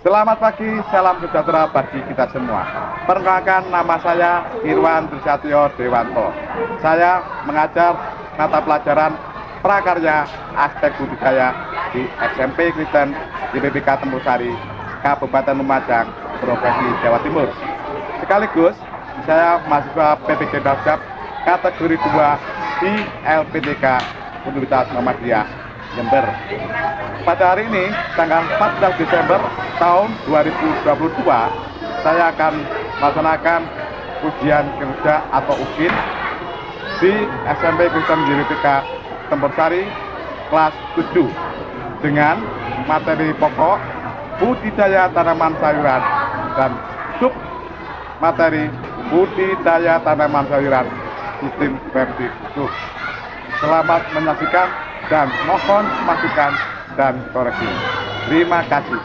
Selamat pagi, salam sejahtera bagi kita semua. Perkenalkan, nama saya Irwan Trisatyo Dewanto. Saya mengajar mata pelajaran prakarya aspek budidaya di SMP Kristen YPBK Tempursari, Kabupaten Lumajang, Provinsi Jawa Timur. Sekaligus saya mahasiswa PPG Dasgap kategori 2 di LPTK Universitas Muhammadiyah Jember. Pada hari ini, tanggal 14 Desember tahun 2022, saya akan melaksanakan ujian kerja atau UKIN di SMP Kristen YPBK Tempursari kelas 7 dengan materi pokok budidaya tanaman sayuran dan sub materi budidaya tanaman sayuran sistem vertikul. Selamat menyaksikan dan mohon masukan dan koreksi. Terima kasih.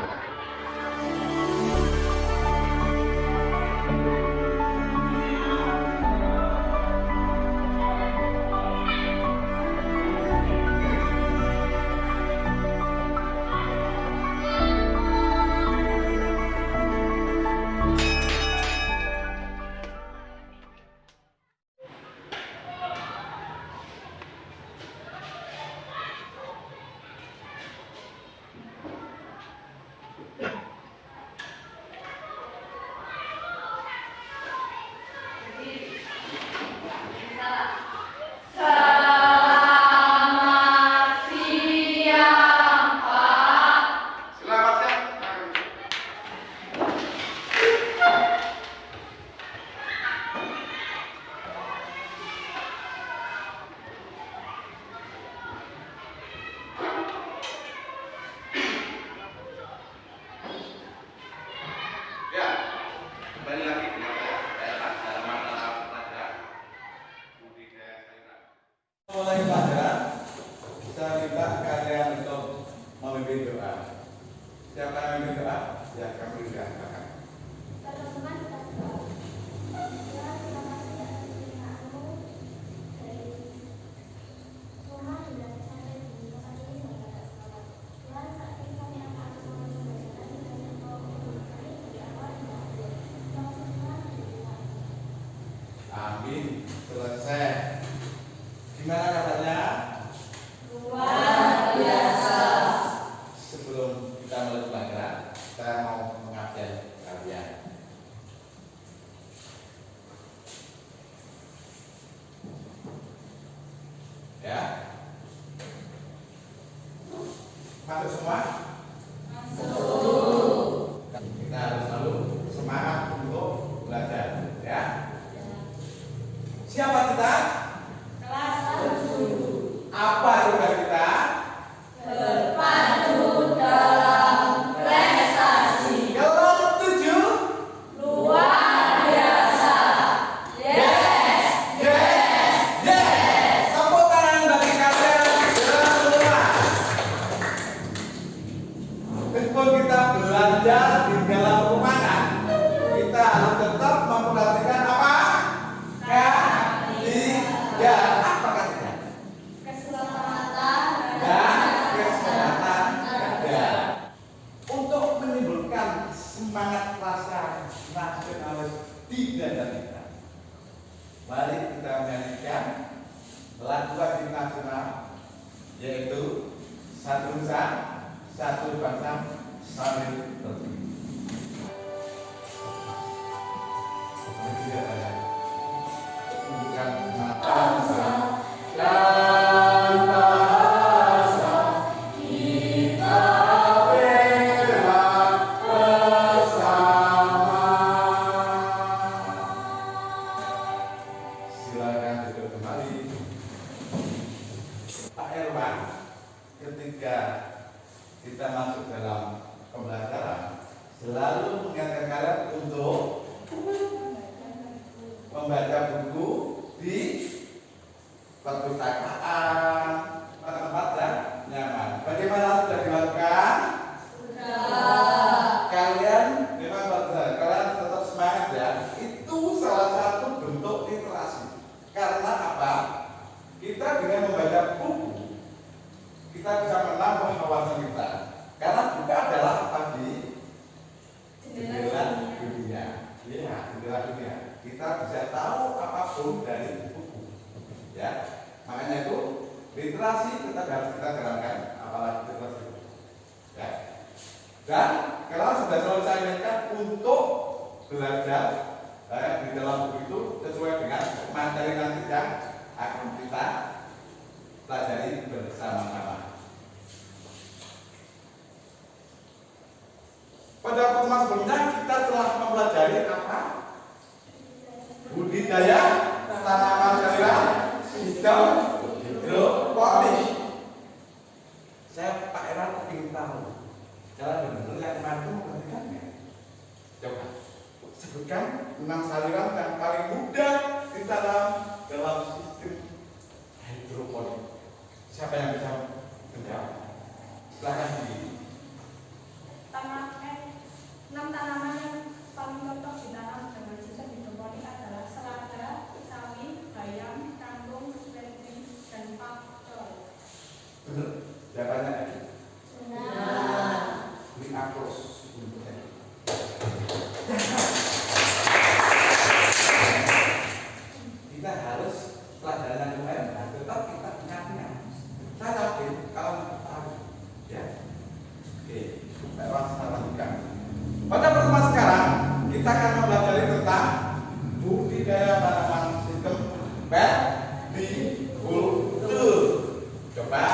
Kembali lagi dengan dalam mata pelajaran budidaya sayuran. Mulai pelajaran, saya minta kalian untuk memimpin doa. Siapa yang memimpin doa? Ya, kamu juga. Teman-teman kita berdoa. Tuhan, terima kasih atas firman-Mu dari rumah hingga sampai di tempat ini sampai pada sekolah. Tuhan, saat ini kami akan membacakan dan Engkau memberkati dari awal hingga akhir. Maksud Tuhan bagi kita. Amin. Selesai. Gimana kabarnya? Luar biasa. Sebelum kita mulai pelajaran, saya mau mengabsen kalian. Ya. Masuk semua? Masuk. Kita harus selalu semangat untuk belajar, ya. Siapa kita? Kelas 7. Apa tugas kita? Berpadu dalam prestasi. Kelas 7. Luar biasa. Yes. Tepuk tangan bagi kalian semua. Meskipun kita belajar di dalam ruangan, kita harus tetap memperhatikan apa? Ketiga. Apa ketiga? Keselamatan Dan kesehatan negara. Untuk menimbulkan semangat rasa nasionalis di dada kita, mari kita menyanyikan lagu wajib nasional, yaitu Satu Nusa, Satu Bangsa, sambil berdiri. Tunjukkan mata bangsa dan bahasa kita bela bersama. Silakan duduk kembali. Pak Erwan, ketika kita masuk dalam pembelajaran, Dan kalau sudah selesai menyiapkan untuk belajar di dalam buku itu sesuai dengan materi nanti yang akan kita pelajari bersama-sama. Pada pertemuan sebelumnya kita telah mempelajari apa? Budidaya tanaman sayuran sistem hidroponik. Saya Pak Era ingin tahu cara benar yang mampu memperhatikannya. Coba sebutkan 6 sayuran yang paling mudah ditanam dalam sistem hidroponik. Siapa yang bisa menjawab? Silakan Didi. 6 tanaman yang paling cocok ditanam dengan sistem hidroponik adalah selada, sawi, bayam, kangkung, seledri, dan pakcoy. Benar. Jawabannya lagi. Benar. Beri aplaus untuk saya. Kita harus pelajaran yang kemarin, tetap kita ingat-ingat. Saya yakin kalau tahu, ya. Oke, baiklah saya lanjutkan. Pada pertemuan sekarang kita akan mempelajari tentang budidaya tanaman sistem permakultur. Coba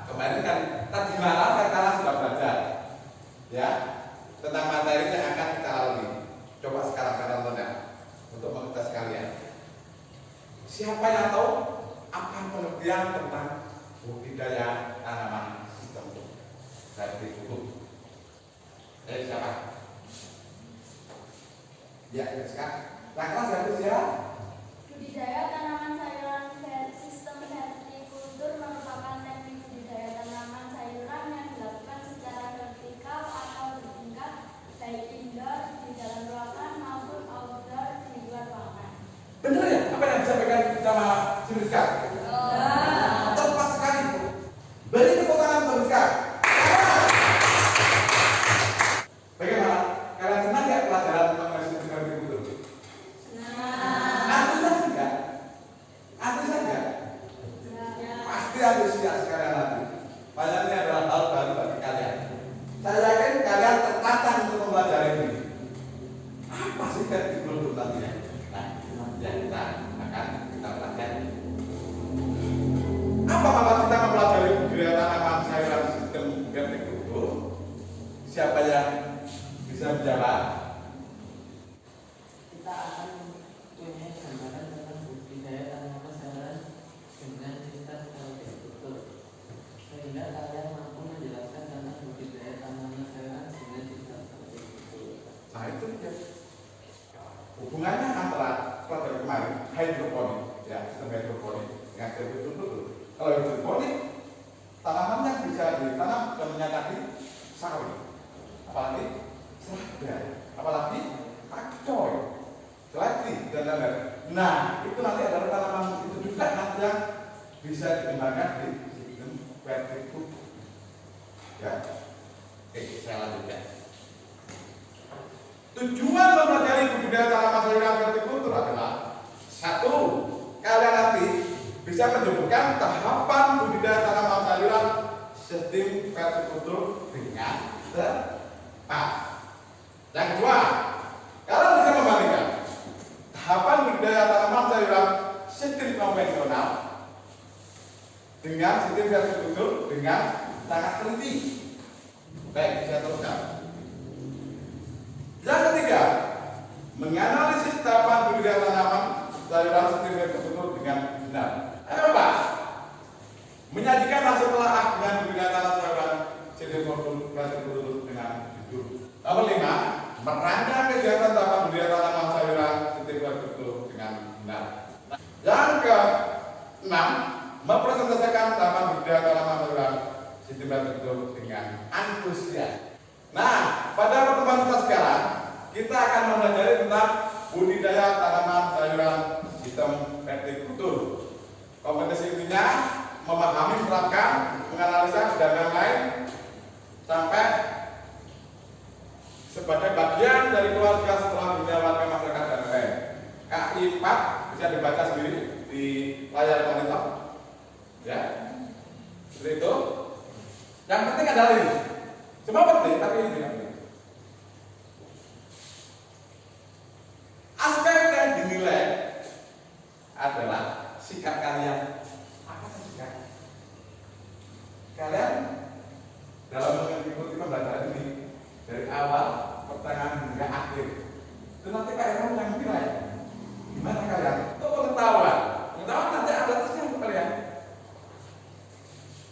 kemarin kan tadi malam sekarang sudah belajar, ya, tentang materi yang akan kita lalui. Coba sekarang kalian tonton untuk mengetes kalian. Siapa yang tahu apa pengertian tentang budidaya tanaman sistem permakultur? Siapa? Ya, sekarang. Langkah satu ya. Budidaya tanaman sayuran sistem vertikultur merupakan teknik budidaya tanaman sayuran yang dilakukan secara vertikal atau bertingkat, baik indoor di dalam ruangan maupun outdoor di luar ruangan. Benar ya? Apa yang disampaikan sama Rizka? Tepat sekali. Beri tepuk tangan untuk Rizka. Bagaimana? Kalian senang ya pelajaran mengenai sistem vertikultur? Senang. Antusias enggak? Antusias enggak? Pasti antusias kalian nanti. Padahal ini adalah hal baru bagi kalian. Saya yakin kalian tertantang untuk mempelajari ini. Apa sih vertikultur nantinya? Nah, yang kita akan kita pelajari. Apa manfaat kita mempelajari budidaya tanaman sayuran sistem vertikultur? Siapa yang bisa menjawab? Kita akan punya gambaran tentang budidaya tanaman sayuran dengan sistem vertikultur, sehingga kalian mampu menjelaskan tentang budidaya tanaman sayuran dengan sistem vertikultur. Nah itu dia hubungannya antara pelajaran kemarin hidroponik, ya, sistem hidroponik dengan vertikultur. Kalau hidroponik, tanaman yang bisa ditanam namanya tadi sawi, apalagi selada, apalagi pakcoy, seledri, dan lain-lain. Nah, itu nanti adalah tanaman itu juga nanti yang bisa dikembangkan di sistem vertikultur. Ya, oke, saya lanjutkan. Tujuan mempelajari budidaya tanaman sayuran vertikultur adalah 1. Kalian nanti bisa menyebutkan tahapan budidaya tanaman sayuran sistem vertikultur dengan tepat. Yang kedua, kalian bisa membandingkan tahapan budidaya tanaman sayuran sistem konvensional dengan sistem vertikultur dengan sangat teliti. Baik, saya teruskan. Yang ketiga, menganalisis tahapan budidaya tanaman sayuran sistem vertikultur dengan benar. Ayo Pak, menyajikan hasil telaah dengan budidaya tanaman sayuran sistem vertikultur dengan jujur. Nomor 5, merancang kegiatan tahapan budidaya tanaman sayuran sistem vertikultur dengan benar. Yang ke-6, mempresentasikan tahapan budidaya tanaman sayuran sistem vertikultur dengan antusias. Nah, pada pertemuan kita sekarang, kita akan mempelajari tentang budidaya tanaman sayuran sistem vertikultur. Kompetensi intinya memahami, menerapkan, menganalisa, dan lain-lain sampai sebagai bagian dari keluarga setelah dunia warga masyarakat dan lain-lain. KI 4 bisa dibaca sendiri di layar monitor. Ya, seperti itu. Yang penting adalah ini. Semua penting, tapi ini tidak penting. Aspek yang dinilai adalah sikap kalian. Apa sih sikap? Kalian dalam mengikuti pembelajaran ini dari awal, pertengahan hingga akhir, itu nanti kalian yang menilai. Gimana kalian? Itu pengetahuan. Pengetahuan nanti ada tesnya untuk kalian.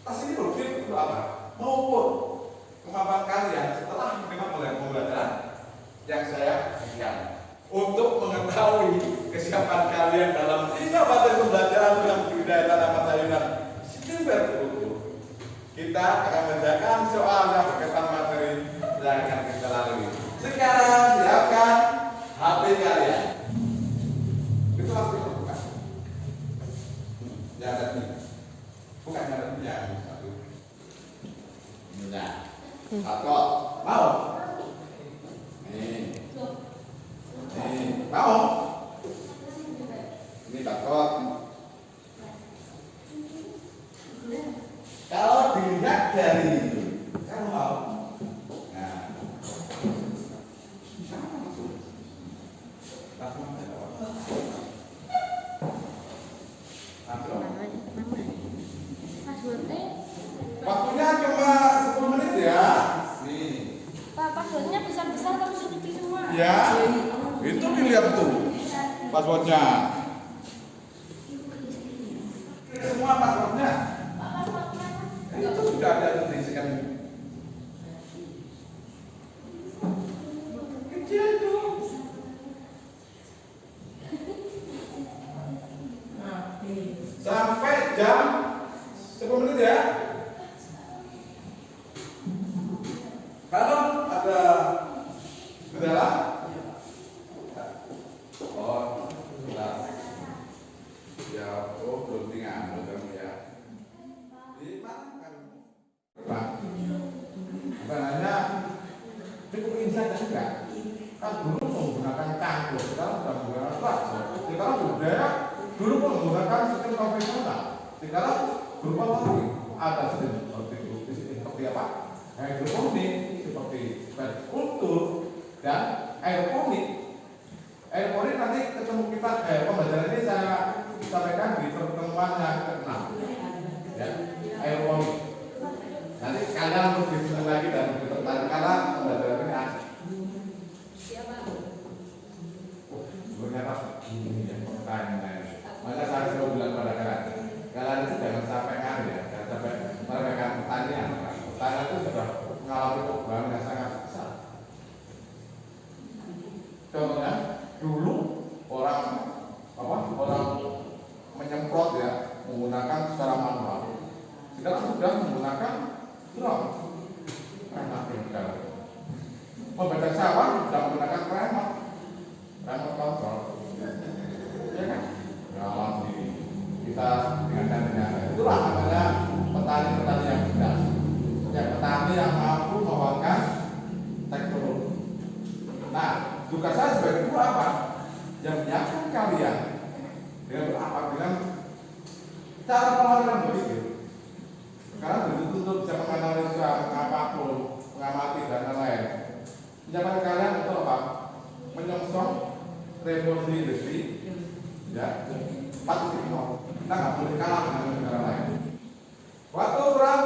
Tas ini berfungsi untuk apa? Mengukur kemampuan kalian setelah menerima pembelajaran yang saya berikan. Untuk mengetahui kesiapan kalian dalam 5 materi pembelajaran tentang budidaya tanaman sayuran sistem berstruktur, kita akan mengerjakan soal yang berkaitan materi yang akan kita lalui. Sekarang siapkan HP kalian. Itu langsung terbuka. Yang ada ini, bukan yang ada ini yang satu. Nah, atau mau? Nih. Mau? Ini takut. Kalau dilihat dari itu, kamu mau? Nah, waktunya cuma 10 menit ya. Nih. Pak, passwordnya besar-besar tapi sedikit semua. Ya. Itu dilihat tuh passwordnya. Semua passwordnya. Pak, passwordnya. Itu sudah ada tulisan kecil tuh. Sampai jam 10 menit ya. Kalau ada kendala, oh, jelas. Ya, oh, belum tinggal kamu ya. Di mana kamu? Pak, sebenarnya cukup insight juga. Kan dulu menggunakan cangkul, sekarang sudah menggunakan bakso. Sekarang budaya dulu menggunakan sistem konvensional. Sekarang berupa lagi ada sistem seperti apa? Hidroponik, seperti permakultur dan aeroponik. Aeroponik nanti ketemu kita pembelajaran ini saya sampaikan di pertemuan yang ke-6. Ya, aeroponik. Nanti kalian harus diskusi lagi dan lebih tertarik karena pembelajaran ini asik. Ternyata ini yang pertanyaan. Maka saya selalu bilang pada kalian itu jangan sampai ya, jangan sampai meremehkan pertanian. Pertanian itu sudah mengalami perubahan yang sangat besar. Contohnya dulu orang menyemprot ya menggunakan secara manual. Sekarang sudah menggunakan drone. Membeda sawah sudah menggunakan remote control. Ya kan? Dalam diri kita dengan itulah namanya petani-petani yang cerdas. Ya, petani yang mampu membawakan teknologi. Nah, tugas saya sebagai guru apa? Yang menyiapkan kalian dengan apa? Dengan cara pengalaman berpikir. Karena betul-betul bisa menganalisa apapun, mengamati dan lain-lain. Menyiapkan kalian untuk apa? Menyongsong revolusi industri, ya, 4.0. Kita nggak boleh kalah dengan negara lain. Waktu kurang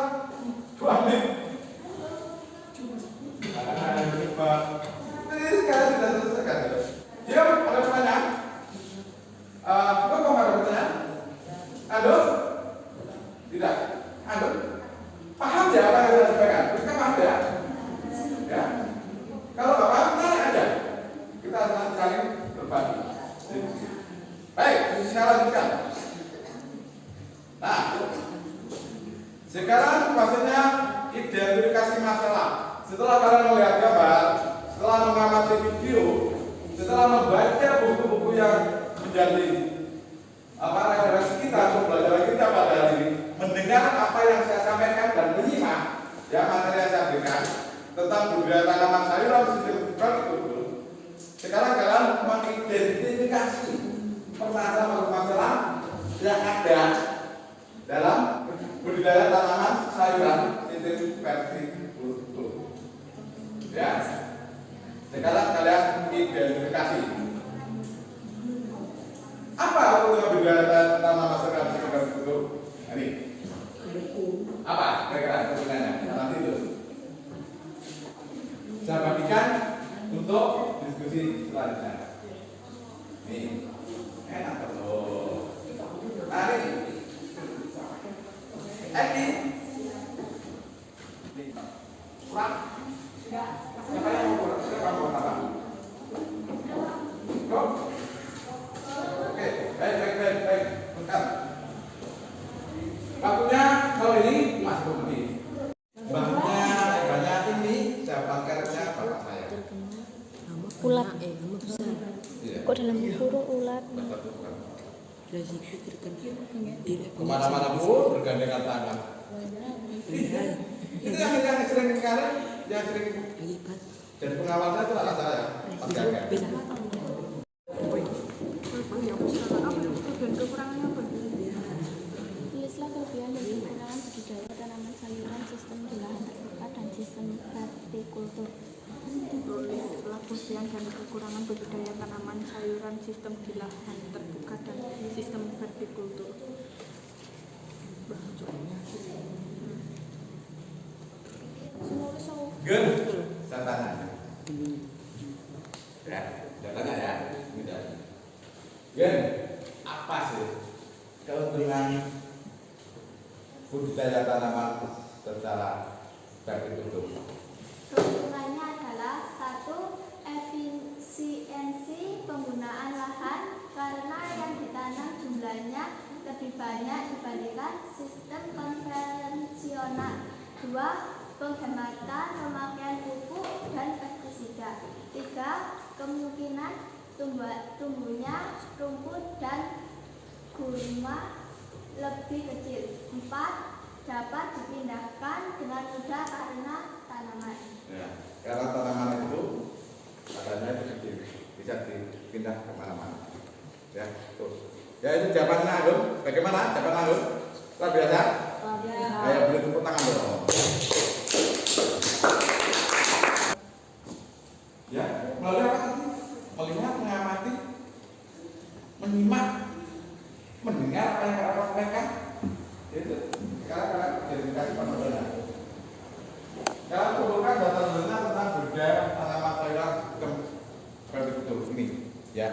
2 menit. Coba. Ini sekarang sudah selesai kan? Ya, ada pertanyaan? Kok ada pertanyaan? Ada? Tidak? Ada? Paham ya apa yang saya sampaikan? Kita paham ya? Ya? Kalau nggak paham, tanya aja. Kita akan saling berbagi. Baik, saya lanjutkan. Nah, sekarang maksudnya identifikasi masalah. Setelah kalian melihat gambar, setelah mengamati video, setelah membaca buku-buku yang menjadi referensi kita untuk pembelajaran kita pada hari ini, mendengar apa yang saya sampaikan dan menyimak ya materi yang saya berikan tentang budidaya tanaman sayuran sistem berstruktur. Sekarang kalian mengidentifikasi permasalahan yang ada dalam budidaya tanaman sayuran sistem vertikkultur. Sekarang kalian identifikasi. Apa keuntungan budidaya tanam masyarakat sekitar kultur? Ini. Apa kira-kira keuntungannya? Nanti itu. Saya bagikan untuk diskusi selanjutnya. Nih, enak betul. Nah ini, Eki, kurang. Siapa yang mau kurang? Siapa mau apa? Go. Oke, baik. Bentar. Waktunya kalau ini masih menit. Banyak ini saya bangkernya bapak saya. Ulat. Iya. Kok dalam kurung ulat? Kemana-mana pun bergandengan tangan. Itu yang sering sekarang, yang sering jadi pengawalnya itu anak saya, Mas Gaga. Tulislah kelebihan dan kekurangan budidaya tanaman sayuran sistem di lahan terbuka dan sistem vertikultur. Tulislah kelebihan dan kekurangan budidaya tanaman sayuran sistem di lahan terbuka dan sistem vertikultur. Gen, saya tanya. Ya, saya tanya ya. Gen, apa sih keuntungan budidaya tanaman secara vertikultur? Keuntungannya adalah 1. Efisiensi penggunaan lahan karena yang ditanam jumlahnya lebih banyak dibandingkan sistem konvensional. 2. Penghematan pemakaian pupuk dan pestisida. 3. Kemungkinan tumbuhnya rumput dan gulma lebih kecil. 4. Dapat dipindahkan dengan mudah karena tanaman. Ya, karena tanaman itu adanya di kecil, bisa dipindah kemana-mana. Ya, tuh. Ya itu jawabannya Agung. Bagaimana jawaban Agung? Luar biasa. Ayo beri tepuk tangan dong. Ya, melalui apa tadi? Melihat, mengamati, menyimak, mendengar apa yang kita sampaikan. Itu. Sekarang identifikasi penurunan. Sekarang kumpulkan data-data tentang budidaya tanaman sayuran sistem vertikultur ini, ya.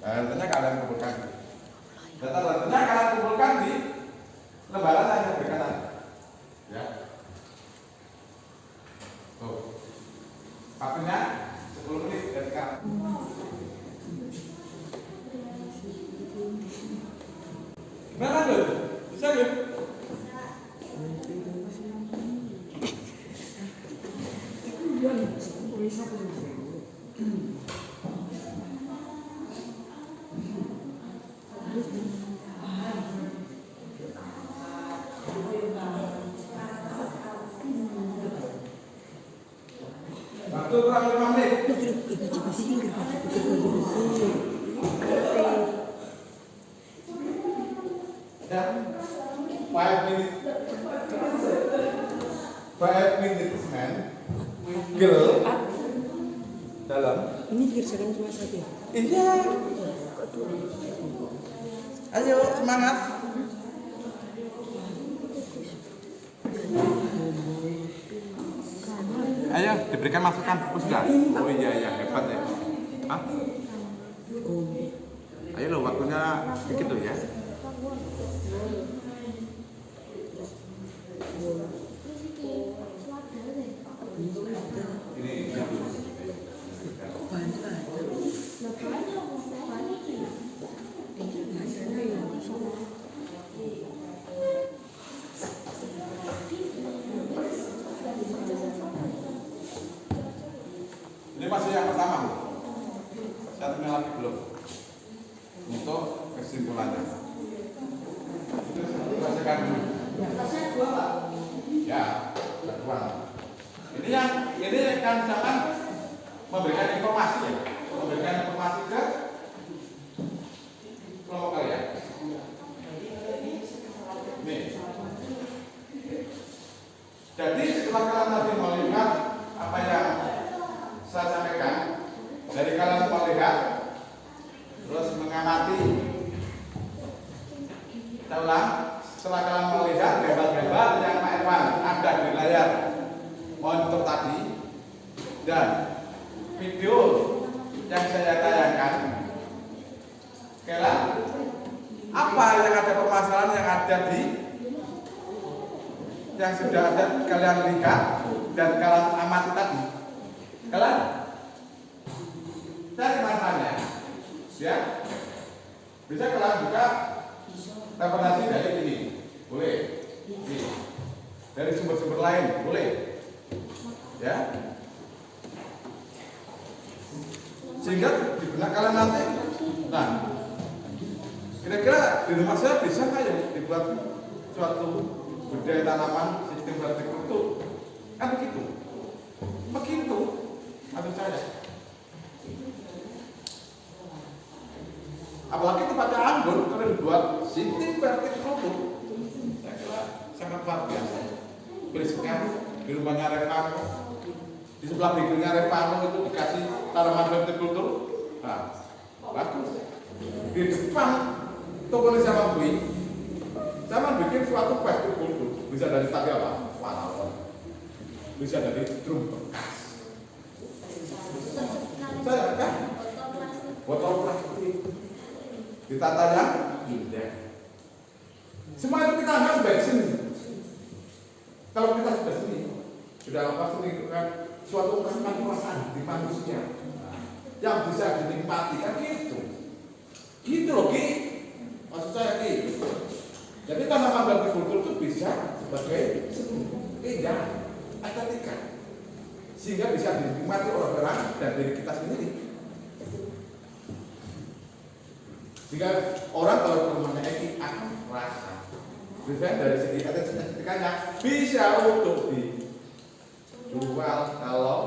Datanya kalian kumpulkan. Data-datanya kalian kumpulkan di lembaran saya berikan tadi. Ya. Tuh. Waktunya 10 menit dari sekarang. Gimana tuh? Bisa nggak? Waktu kurang 5 menit. Dan 5 minutes. 5 minutes man. Girl. Dalam. Ini dirasakan cuma satu ya? Iya. Ayo semangat. Ayo diberikan masukan. Oh sudah. Oh iya hebat ya. Hah? Ayo lo waktunya dikit tuh ya. Ini ini masih yang pertama. Satunya lagi belum. Untuk kesimpulannya. Bacakan dulu. Ya, kedua. Ini kan jangan memberikan informasi ya, memberikan informasi ke kelompok kalian. Nih. Jadi setelah kalian tadi melihat motor tadi dan video yang saya tayangkan, apa yang ada permasalahan yang ada di yang sudah ada kalian lihat dan kalian amati tadi, kalian cari masalahnya, ya. Bisa kalian juga referensi dari ini, boleh. Ini. Dari sumber-sumber lain, boleh. Ya. Sehingga di benak kalian nanti, nah, kira-kira di rumah saya bisa nggak ya dibuat suatu budidaya tanaman sistem vertikultur? Kan begitu. Begitu, maksud saya. Apalagi tempatnya anggur, kalau dibuat sistem vertikultur, saya kira sangat luar biasa. Beriskan di rumahnya Revano, di sebelah bibirnya Revano itu dikasih tanaman vertikultur, nah, bagus. Di depan toko ini sama bikin suatu vertikultur, bisa dari tadi apa? Wanalon, bisa dari drum bekas. Saya kan botol plastik ditata yang indah. Semua itu kita anggap sebagai seni. Kalau kita sudah seni, sudah apa seni itu kan suatu perasaan di manusia yang bisa dinikmati kan gitu. Gitu loh, Ki. Maksud saya gitu. Jadi tanaman vertikultur itu bisa sebagai seni, indah, estetika, sehingga bisa dinikmati orang-orang dan diri kita sendiri. Jika orang kalau ke rumahnya Eki akan merasa, misalnya dari segi estetikanya bisa untuk dijual kalau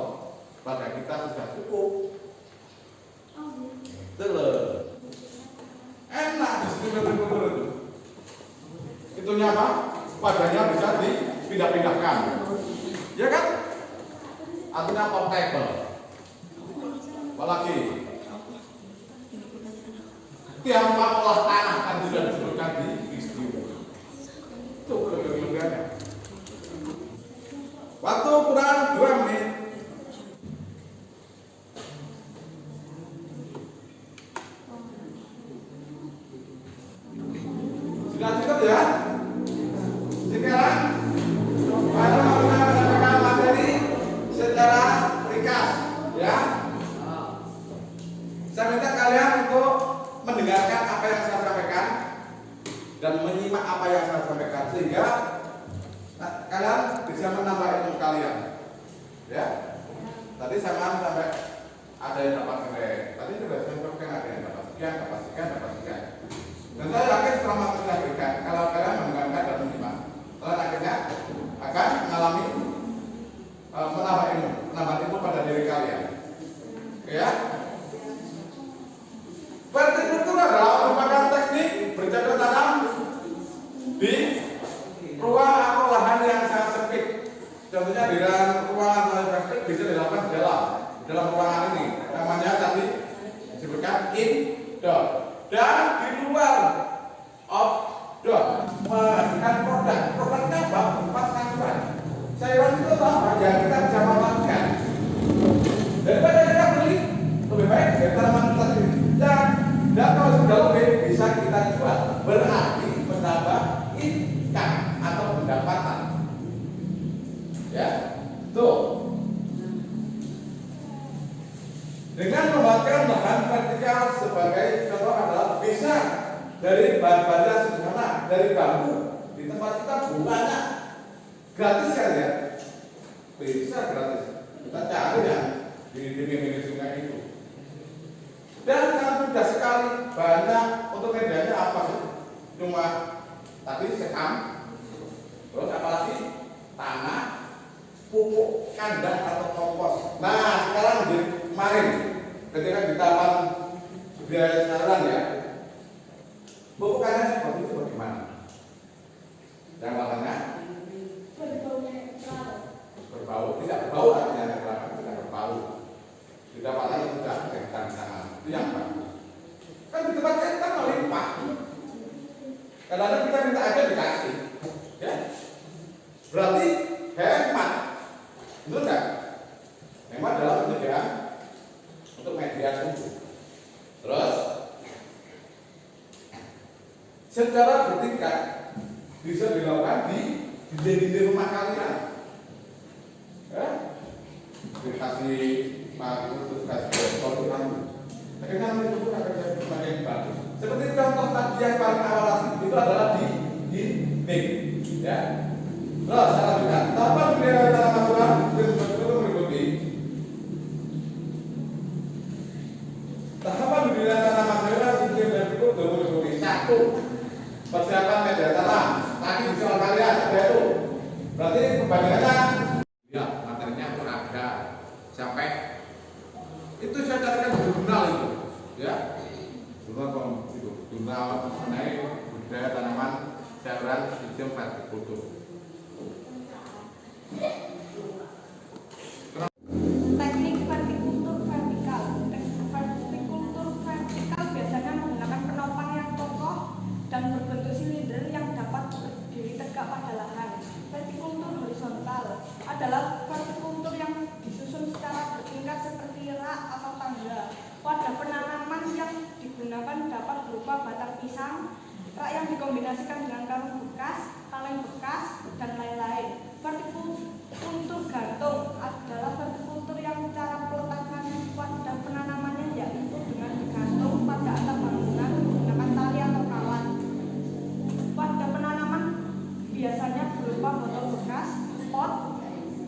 pada kita sudah cukup. Telur enak di sini vertikultur itu. Itunya apa? Padanya bisa dipindah-pindahkan, ya kan? Artinya portable. Apalagi tiap olah tanah kan sudah disebutkan di video. Itu kelebihannya. Waktu kurang 2 menit. Sudah cukup ya? Sekarang pada menggunakan materi secara ringkas, ya. Saya minta kalian untuk mendengarkan apa yang saya sampaikan dan menyimak apa yang saya sampaikan sehingga kalian bisa menambah ilmu kalian, ya. Tadi saya sampai ada yang dapat nilai, tadi sudah saya sampaikan ada yang dapat sekian. Dan saya yakin selama saya berikan, kalau kalian mendengarkan dan menyimak, kalian akhirnya akan mengalami menambah ilmu pada diri kalian, ya. Vertikultur adalah merupakan teknik bercocok tanam di ruang atau lahan yang sangat sempit. Contohnya di dalam ruangan yang sempit bisa dilakukan di dalam ruangan ini. Namanya tadi disebutkan indoor. Dan di luar outdoor menghasilkan produknya apa? Empat sayuran. Sayuran itu apa? Yang kita bisa manfaatkan. Daripada kita beli, lebih baik kita tanaman kita sendiri. Dan kalau sudah lebih bisa kita jual, berarti menambah income atau pendapatan. Ya, tuh. Dengan memakai lahan vertikal sebagai contoh adalah bisa dari bahan-bahan yang sederhana, dari bambu di tempat kita banyak, gratis kan ya? Bisa gratis. Kita cari ya di pinggir sungai itu. Dan sangat mudah sekali, banyak untuk medianya apa sih? Cuma tadi sekam, terus apalagi tanah, pupuk kandang atau kompos. Nah sekarang di kemarin ketika di taman budidaya saluran ya, pupuk kandang seperti itu bagaimana? Yang warnanya berbau, tidak berbau artinya tidak berbau. Didapatkan sudah dari tangan. Itu yang bagus. Kan di tempat kita melimpah. Kadang-kadang kita minta aja dikasih, ya. Berarti hemat, betul nggak? juga memang adalah penyediaan untuk media suhu. Terus secara bertingkat bisa dilakukan di dinding-dinding rumah kalian. Dikasih paku, terus kasih kotoran. Akhirnya itu pun akan jadi semakin bagus. Seperti contoh tadi yang paling awal itu adalah di dinding, ya. Terus saya lanjutkan. Tahapan budidaya tanaman Tuhan betul-betul mengikuti. Tahapan budidaya tanaman sayuran sistem dan betul mengikuti. Satu, persiapan media tanam. Tadi di soal kalian ada itu. Berarti pembagiannya, ya materinya pun ada. Sampai itu saya carikan di jurnal itu, ya. Jurnal itu, jurnal mengenai budidaya tanaman sayuran sistem vertikultur. Teknik vertikultur vertikal. Vertikultur vertikal biasanya menggunakan penopang yang kokoh dan berbentuk silinder yang dapat berdiri tegak pada lahan. Vertikultur horizontal adalah vertikultur yang disusun secara bertingkat seperti rak atau tangga. Wadah penanaman yang digunakan dapat berupa batang pisang, rak yang dikombinasikan dengan karung bekas, kaleng bekas, dan lain-lain. Vertikultur gantung adalah vertikultur yang cara peletakan wadah penanamannya yaitu dengan digantung pada atap bangunan menggunakan tali atau kawat. Wadah penanaman biasanya berupa botol bekas, pot,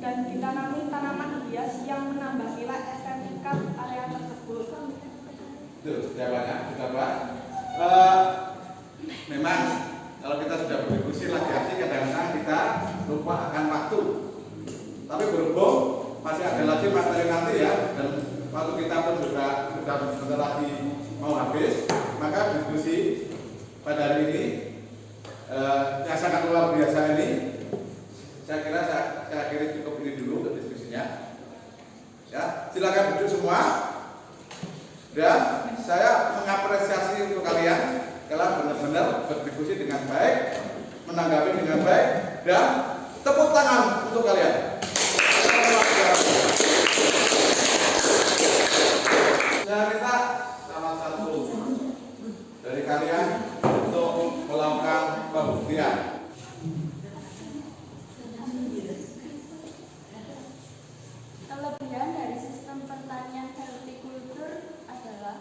dan ditanami tanaman hias yang menambah nilai estetika area tersebut. Itu jawabannya, sudah Pak. Memang kalau kita sudah berdiskusi lagi-lagi kadang-kadang kita lupa akan waktu. Tapi berhubung masih ada lagi materi nanti ya, dan waktu kita pun sudah sebentar lagi mau habis, maka diskusi pada hari ini yang sangat luar biasa ini, saya kira saya akhiri cukup ini dulu untuk diskusinya. Ya, silakan duduk semua. Dan saya mengapresiasi untuk kalian. Kalian benar-benar berdiskusi dengan baik, menanggapi dengan baik, dan tepuk tangan untuk kalian. Saya minta salah satu dari kalian untuk melakukan pembuktian. Kelebihan dari sistem pertanian vertikultur adalah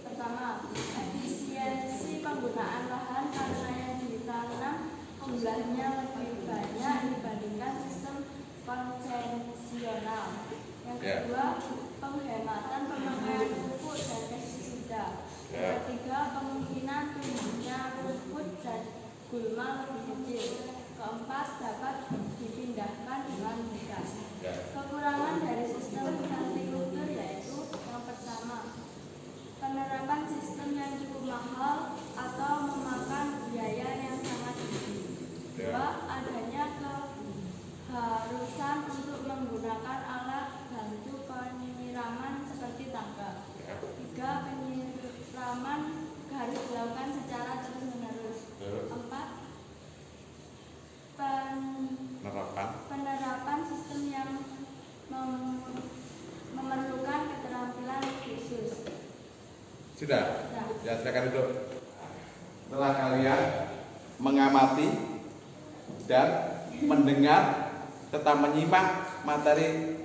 pertama, efisiensi penggunaan lahan karena yang ditanam jumlahnya lebih banyak dibandingkan sistem konvensional. Yang kedua, penghematan pemakaian pupuk dan pestisida. Yang ketiga, kemungkinan tumbuhnya rumput dan gulma lebih kecil. Keempat, dapat dipindahkan dengan mudah. Kekurangan dari sistem vertikultur yaitu yang pertama, penerapan sistem yang cukup mahal atau memakan biaya yang sangat tinggi. Dua, adanya keharusan untuk menggunakan alat bantu penyiraman seperti tangga. Tiga, penyiraman harus dilakukan secara terus-menerus. Empat, penerapan sistem yang memerlukan keterampilan khusus. Sudah? Ya, silakan duduk. Setelah kalian mengamati dan mendengar serta menyimak materi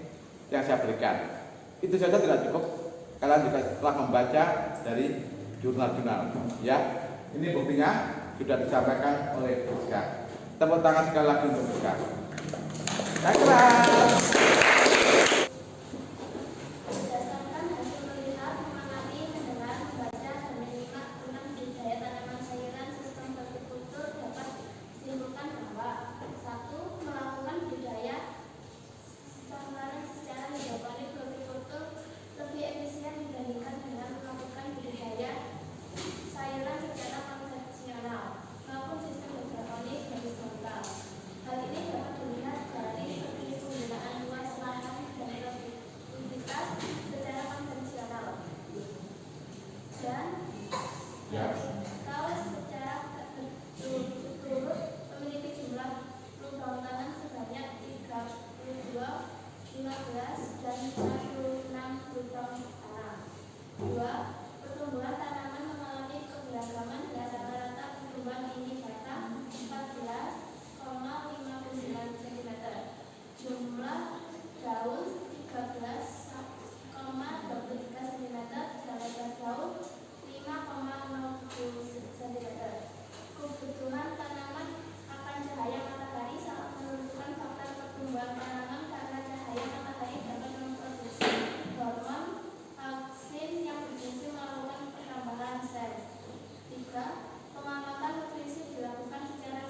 yang saya berikan, itu saja tidak cukup. Kalian juga telah membaca dari jurnal-jurnal. Ya, ini buktinya sudah disampaikan oleh Rizka. Tepuk tangan sekali lagi untuk Rizka. Berdasarkan hasil melihat, mengamati, mendengar, membaca, dan menyimak tentang budidaya tanaman sayuran sistem vertikultur dapat disimpulkan bahwa 1. Melakukan budidaya sayuran secara hidroponik vertikultur lebih efisien dibandingkan dengan melakukan budidaya sayuran secara konvensional maupun sistem hidroponik horizontal. Hal ini dapat dilihat dari segi penggunaan luas dan 106 buton tanam. 2. Pertumbuhan tanaman mengalami keberagaman dan rata-rata pertumbuhan tinggi batang 14,59 cm. Jumlah daun 13,23 cm, diameter daun 5,60 cm. Kebutuhan tanaman akan cahaya matahari sangat menentukan faktor pertumbuhan tanaman karena cahaya matahari dapat memproduksi hormon auksin yang berfungsi melakukan pertambahan sel. 3. Pengamatan nutrisi dilakukan secara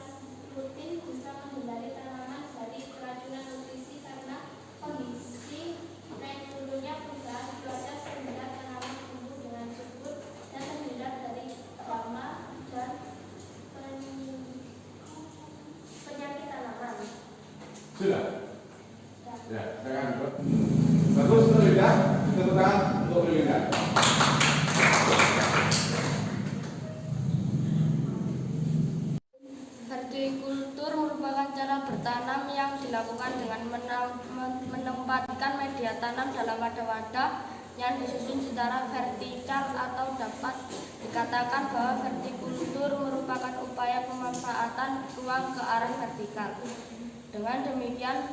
rutin bisa menghindari tanaman dari keracunan nutrisi karena kondisi naik turunnya perubahan cuaca sehingga tanaman tumbuh dengan subur dan terhindar dari hama dan penyakit tanaman. Sudah? Ya, silakan. Bagus untuk Linda. Tepuk tangan untuk Linda. Vertikultur merupakan cara bertanam yang dilakukan dengan menempatkan media tanam dalam wadah-wadah yang disusun secara vertikal, atau dapat dikatakan bahwa vertikultur merupakan upaya pemanfaatan ruang ke arah vertikal. Dengan demikian,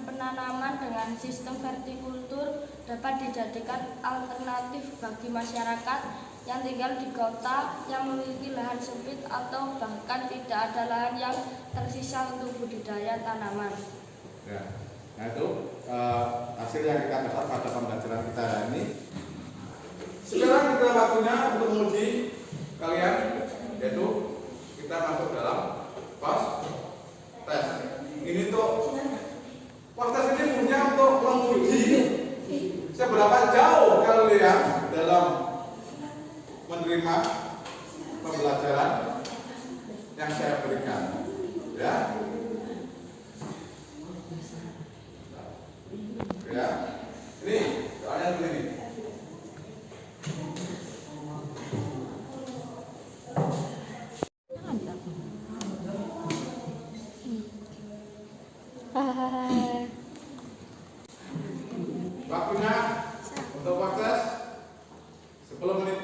penanaman dengan sistem vertikultur dapat dijadikan alternatif bagi masyarakat yang tinggal di kota yang memiliki lahan sempit atau bahkan tidak ada lahan yang tersisa untuk budidaya tanaman. Ya. Nah itu hasil yang kita dapat pada pembelajaran kita ini. Sekarang kita waktunya untuk menguji kalian, yaitu kita masuk dalam pos tes. Ini tuh pos tes ini punya untuk menguji seberapa jauh kalian dalam menerima pembelajaran yang saya berikan, ya. Ya, ini soalnya begini. Waktunya untuk proses 10 menit.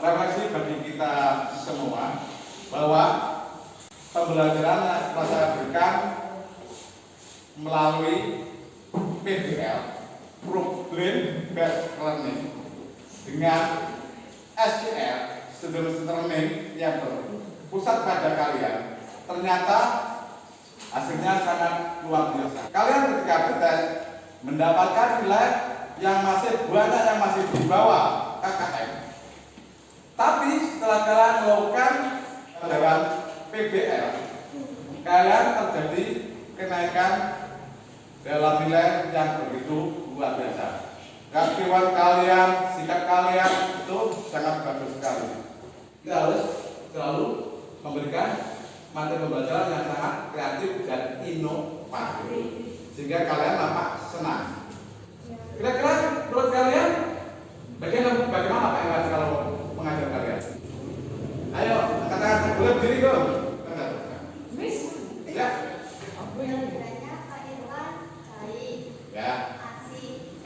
Refleksi bagi kita semua bahwa pembelajaran yang telah saya berikan melalui PBL, Problem Based Learning, dengan SCL, Student Learning yang berpusat pada kalian, ternyata hasilnya sangat luar biasa. Kalian ketika bertes mendapatkan nilai yang masih banyak, yang masih di bawah KKM. Tapi setelah kalian melakukan pelajaran PBL, kalian terjadi kenaikan dalam nilai yang begitu luar biasa. Keaktifan kalian, sikap kalian itu sangat bagus sekali. Kita harus selalu memberikan materi pembelajaran yang sangat kreatif dan inovatif, sehingga kalian nampak senang. Kira-kira menurut kalian bagaimana Pak Iwan kalau mengajar kalian? Ayo, katakan boleh berdiri dong. Miss, Ya. Pembelajarannya Pak Irwan baik, Ya.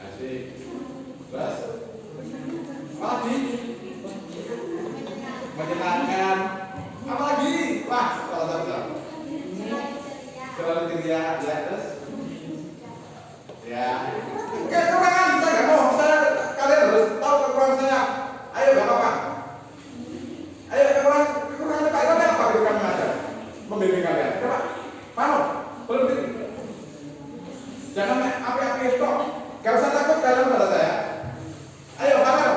Asik. Terus? Apa lagi? Menyenangkan. Apa lagi? Wah, salah. Terlalu ceria. Ya, terus? Ya. Kekurangan saya nggak mau. Kalian harus tahu kekurangan saya. Ayo, nggak apa-apa. Ayo, kekurangan Pak Irwan apa bagi kami mengajar? Membimbing kalian. Coba, paham? Belum berdiri. Jangan api-api stop. Gak usah takut kalian pada saya. Ayo, Farel.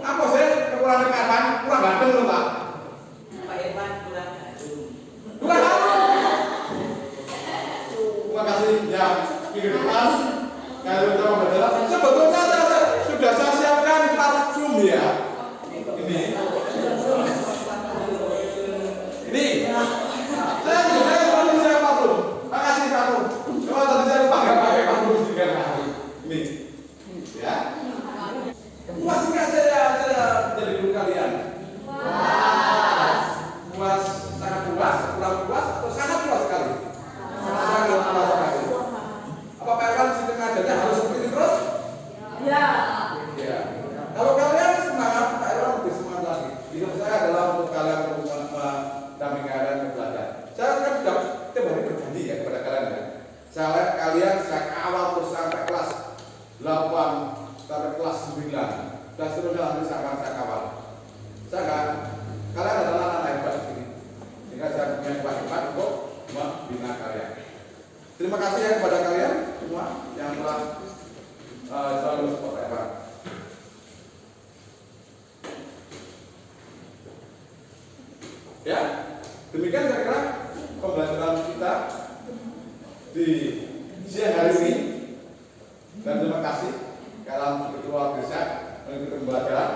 Apa sih kekurangan Pak Irwan? Kurang ganteng loh, Pak. Pak Irwan kurang harum. Kurang harum. Terima kasih yang minggu depan kalau kita membaca. Sebetulnya sudah saya siapkan parfum ya. Ini. Saya juga perlu siap parfum. Makasih parfum. Coba tadi saya lupa nggak pakai parfum juga. Ini. Ya. Puas nggak saya jadi guru kalian? Puas, sangat puas, kurang puas, atau sangat puas sekali? Sangat puas sekali. Apa Pak Irwan di tengah harus seperti itu terus? Ya. Ya. Kalau kalian semangat, Pak Irwan lebih semangat lagi. Hidup saya adalah untuk kalian mendampingi kalian belajar. Saya kan sudah tiap hari berjanji ya kepada kalian ya. Kalian sejak awal terus sampai kelas 8 sampai kelas 9 dan seterusnya nanti saya kawal. Kalian adalah anak hebat di sini. Sehingga saya punya hebat untuk membina kalian. Terima kasih ya kepada kalian semua yang telah selalu support hebat. Ya, demikian saya kira pembelajaran kita di siang hari ini. Dan terima kasih kalian ketua desa mengikuti pembelajaran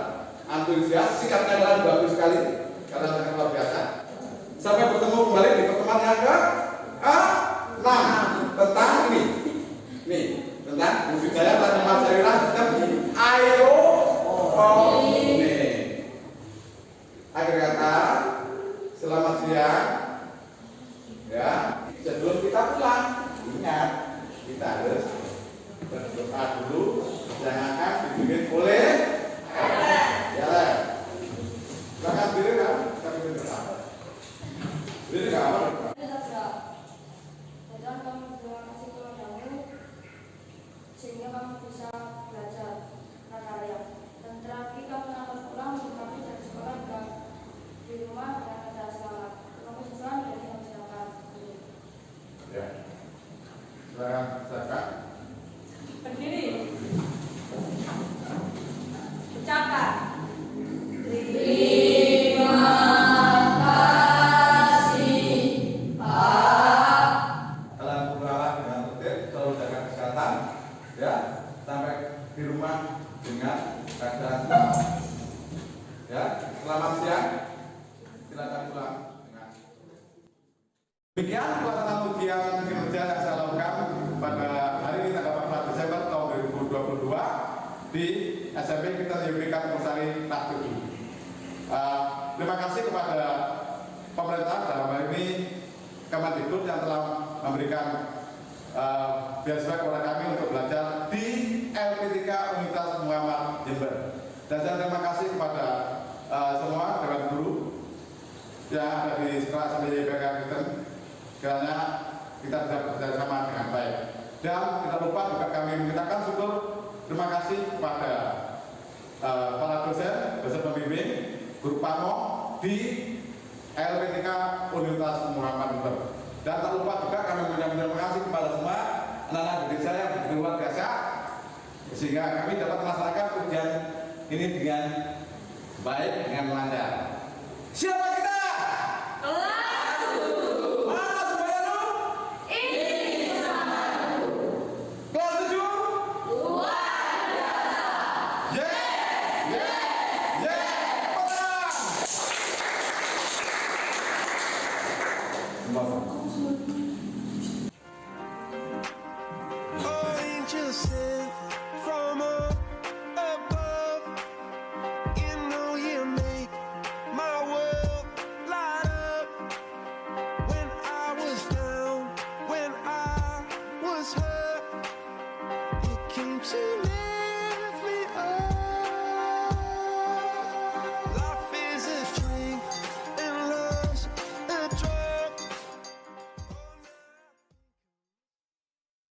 antusias, sikapnya kalian bagus sekali, kalian sangat luar biasa. Sampai bertemu kembali di pertemuan yang ke-6 tentang ini. Nih, tentang budidaya tanaman sayuran sistem ayo ini. Akhir kata, selamat siang. Ya, sebelum kita pulang, ingat kita harus berdoa dulu yang akan dibimbing oleh ya. Silakan diri kan, kita bimbing bersama. Diri nggak apa? Dan kami terima kasih kepadamu sehingga kami bisa belajar prakarya. Dan terakhir kami akan pulang kami dari sekolah dan di rumah dan ada semangat. Kami sesuai dan kami silakan. Ya. Silakan, silakan. Berdiri. Ucapkan. Terima kasih, Pak. Kalian berdoalah dengan tertib, selalu jaga kesehatan, ya, sampai di rumah dengan keadaan selamat. Ya, selamat siang. Silakan pulang dengan. Demikian pelaksanaan ujian kinerja yang saya lakukan pada hari ini tanggal 14 Desember tahun 2022 di SMP kita Yunikan Pusari Takjudi. Terima kasih kepada pemerintah dalam hal ini Kemendikbud yang telah memberikan beasiswa kepada kami untuk belajar di LP3 Universitas Muhammad Jember. Dan saya terima kasih kepada semua dewan guru yang ada di sekolah SMP YPK Kristen. Kiranya kita bisa bekerja sama dengan baik. Dan tidak lupa juga kami mengucapkan syukur terima kasih kepada para dosen pembimbing, guru pamo di LP3 Universitas Muhammad Jember. Dan tak lupa juga kami mengucapkan terima kasih kepada semua anak-anak didik saya yang luar biasa sehingga kami dapat melaksanakan ujian ini dengan baik, dengan lancar. Siapa kita? Angels sent from up above, you know you make my world light up. When I was down, when I was hurt.